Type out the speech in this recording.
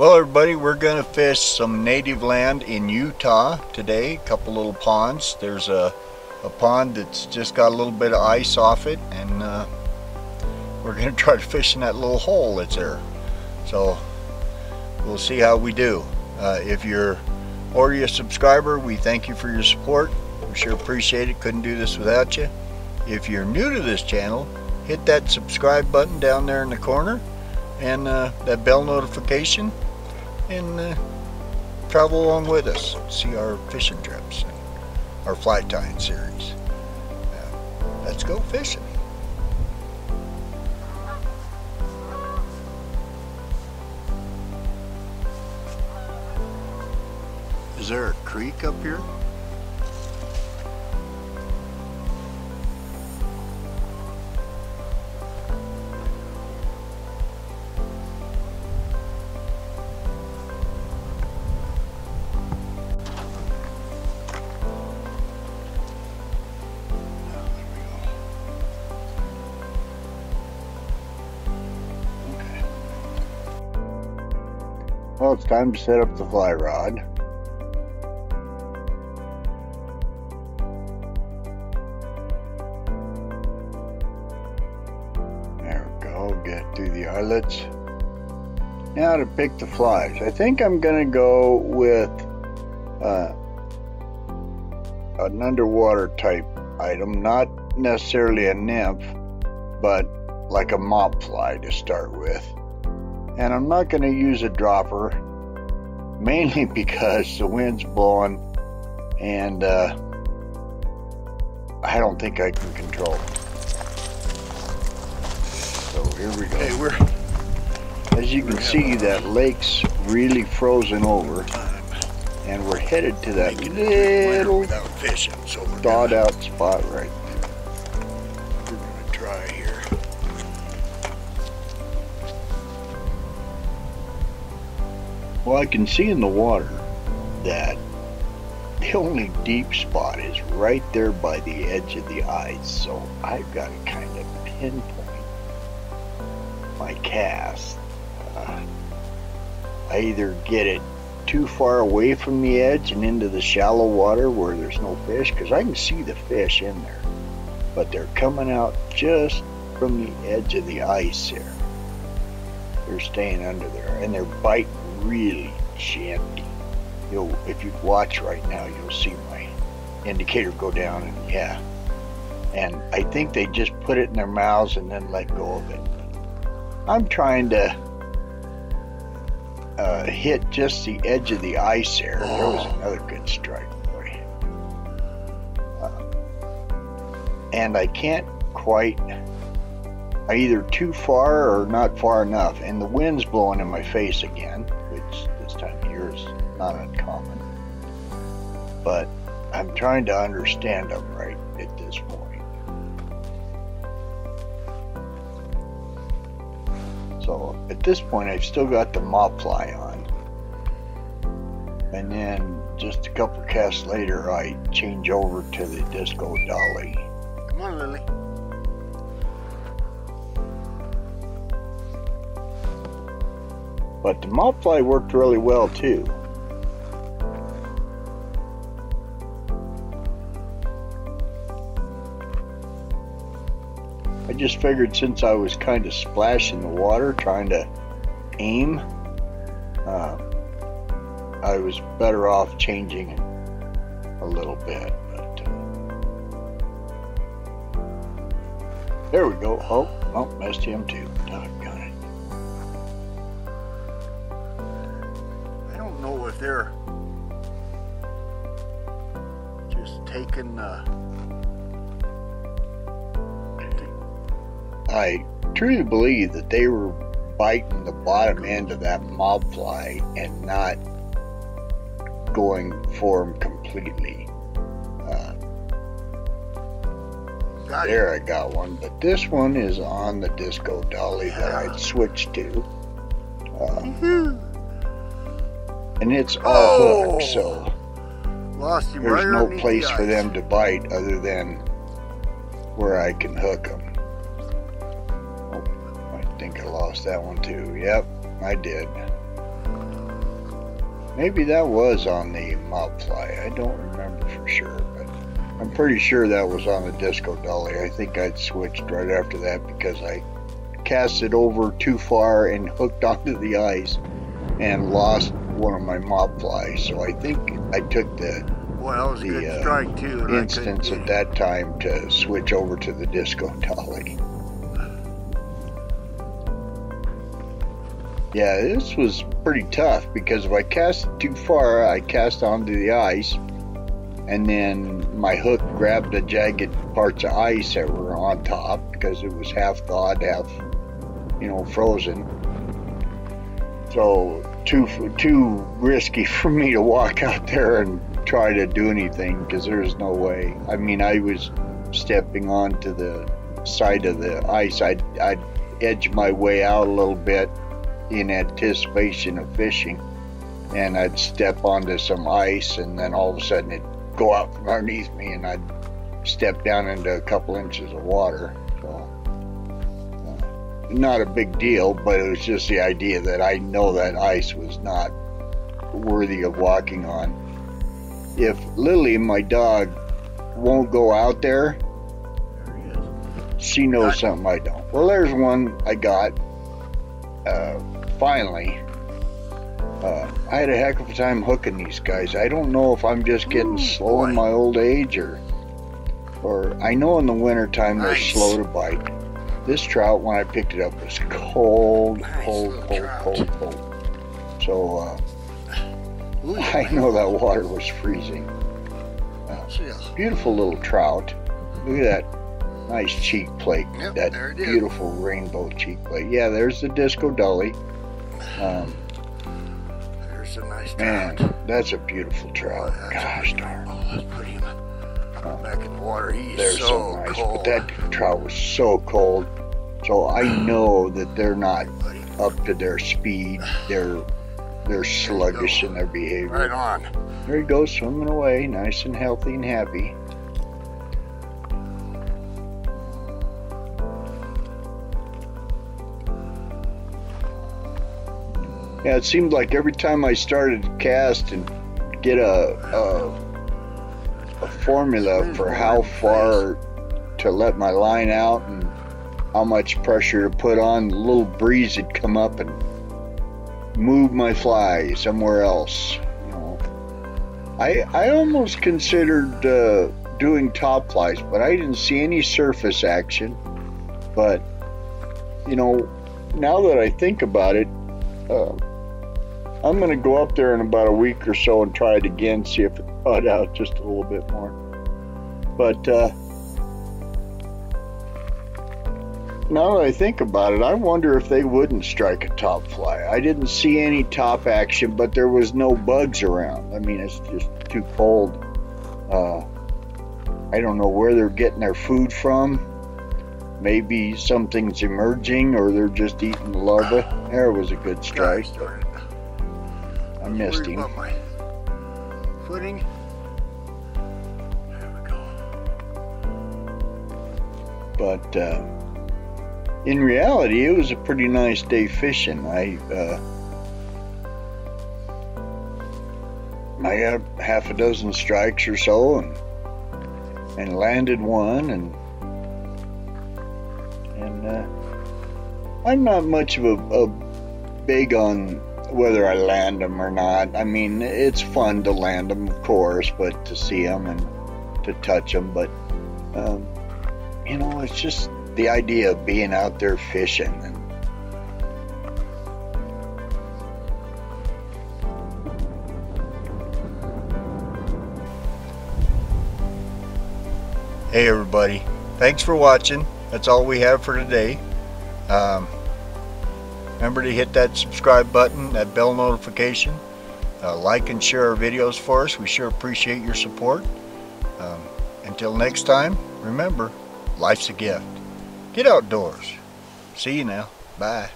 Well, everybody, we're going to fish some native land in Utah today. A couple little ponds. There's a pond that's just got a little bit of ice off it, and we're going to try to fish in that little hole that's there. So we'll see how we do. If you're already a subscriber, we thank you for your support. We sure appreciate it. Couldn't do this without you. If you're new to this channel, hit that subscribe button down there in the corner and that bell notification, and travel along with us. See our fishing trips and our fly tying series. Let's go fishing. Is there a creek up here? Well, it's time to set up the fly rod. There we go, get through the eyelets. Now to pick the flies. I think I'm going to go with an underwater type item, not necessarily a nymph, but like a mop fly to start with. And I'm not going to use a dropper, mainly because the wind's blowing and I don't think I can control it. So here we go. Okay, as you can see, that lake's really frozen over, and we're headed to that little thawed out spot right there. We're going to try here. Well, I can see in the water that the only deep spot is right there by the edge of the ice, so I've got to kind of pinpoint my cast. I either get it too far away from the edge and into the shallow water where there's no fish, because I can see the fish in there, but they're coming out just from the edge of the ice there. They're staying under there, and they're biting really shanty. If you watch right now, you'll see my indicator go down, and yeah, and I think they just put it in their mouths and then let go of it. I'm trying to hit just the edge of the ice there. There was another good strike, boy. And I can't quite, either too far or not far enough, and the wind's blowing in my face again, which this time of year is not uncommon, but I'm trying to understand them right at this point. So at this point, I've still got the mop fly on, and then just a couple casts later I change over to the disco dolly. Come on, Lily. But the mop fly worked really well too. I just figured since I was kind of splashing the water trying to aim, I was better off changing a little bit. But there we go. Oh, missed him too. Doggone it. I don't know if they're just taking I truly believe that they were biting the bottom end of that mob fly and not going for them completely. There, I got one, but this one is on the disco dolly that I'd switched to. And it's all hooked, so there's no place for them to bite other than where I can hook them. Oh, I think I lost that one too. Yep, I did. Maybe that was on the mop fly. I don't remember for sure, but I'm pretty sure that was on the disco dolly. I think I'd switched right after that because I cast it over too far and hooked onto the ice and lost one of my mop flies. So I think I took the good strike too, instance at that time to switch over to the disco dolly. Yeah, this was pretty tough because if I cast it too far, I cast onto the ice, and then my hook grabbed the jagged parts of ice that were on top because it was half thawed, half, frozen. So too risky for me to walk out there and try to do anything because there's no way. I mean, I was stepping onto the side of the ice. I'd edge my way out a little bit in anticipation of fishing, and I'd step onto some ice, and then all of a sudden it'd go out from underneath me and I'd step down into a couple inches of water. So not a big deal, but it was just the idea that I know that ice was not worthy of walking on. If Lily, my dog, won't go out there, she knows something I don't. Well, there's one I got finally. I had a heck of a time hooking these guys. I don't know if I'm just getting slow in my old age, or I know in the winter time they're slow to bite. This trout, when I picked it up, was cold. So I know that water was freezing. Beautiful little trout. Look at that nice cheek plate. Yep, that beautiful rainbow cheek plate. Yeah, there's the disco dolly. There's a nice man, trout. That's a beautiful trout. Gosh darn. Oh, let's put him back in the water. He's so nice. cold. But that trout was so cold. So I know that they're not up to their speed. They're sluggish in their behavior. Right on. There he goes, swimming away, nice and healthy and happy. Yeah, it seemed like every time I started to cast and get a formula for how far to let my line out and how much pressure to put on, a little breeze would come up and move my fly somewhere else. I almost considered doing top flies, but I didn't see any surface action. But now that I think about it, I'm going to go up there in about a week or so and try it again, see if it caught out just a little bit more. But now that I think about it, I wonder if they wouldn't strike a top fly. I didn't see any top action, but there was no bugs around. I mean, it's just too cold. I don't know where they're getting their food from. Maybe something's emerging, or they're just eating the larvae. There was a good strike. I missed him. My footing. There we go. But in reality, it was a pretty nice day fishing. I got half a dozen strikes or so, and landed one, and I'm not much of a big on whether I land them or not. I mean, it's fun to land them, of course, but to see them and to touch them. But it's just the idea of being out there fishing. Hey everybody, thanks for watching. That's all we have for today. Remember to hit that subscribe button, that bell notification. Like and share our videos for us. We sure appreciate your support. Until next time, remember, life's a gift. Get outdoors. See you now. Bye.